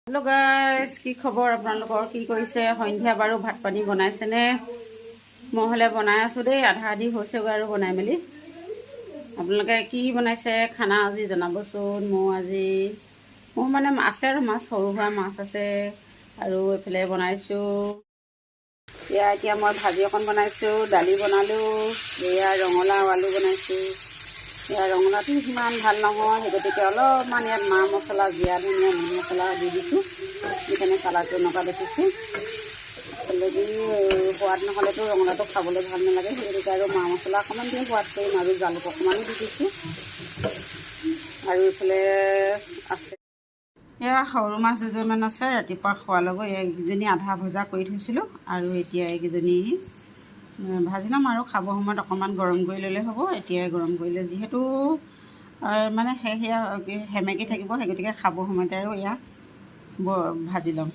Hello' guys, কি খবৰ আপোনালোকৰ? কি কৰিছে? সন্ধিয়া বাৰু ভাত পানী বনাইছেনে? মই হ'লে বনাই আছোঁ দেই, আধা আধি হৈছেগৈ আৰু বনাই মেলি। আপোনালোকে কি বনাইছে খানা আজি জনাবচোন। মোৰ মানে আছে আৰু মাছ, সৰু সুৰা মাছ আছে আৰু এইফালে বনাইছোঁ। এতিয়া মই ভাজি অকণ বনাইছোঁ, দালি বনালোঁ, এয়া ৰঙালাও আলু বনাইছোঁ। এয়া ৰঙালাওটো সিমান ভাল নহয়, সেই গতিকে অলপমান ইয়াত মা মছলা, জিৰা ধনিয়া, মিট মছলা দি দিছোঁ। সেইকাৰণে চালাডটো এনেকুৱা দেখিছোঁ। যদি সোৱাদ নহ'লেতো ৰঙালাওটো খাবলৈ ভাল নালাগে, সেই গতিকে আৰু মা মছলা অকণমান দিয়ে সোৱাদ কৰিম আৰু জালুক অকণমানো দি দিছোঁ। আৰু এইফালে আছে এয়া সৰু মাছ দুজনমান আছে, ৰাতিপুৱা খোৱাৰ লগত এইকেইজনী আধা ভজা কৰি থৈছিলোঁ আৰু এতিয়া এইকেইজনী ভাজি ল'ম আৰু খাব সময়ত অকণমান গৰম কৰি ল'লে হ'ব। এতিয়াই গৰম কৰিলে যিহেতু মানে সেয়া সেমেকি থাকিব, সেই গতিকে খাব সময়তে আৰু এয়া ভাজি ল'ম।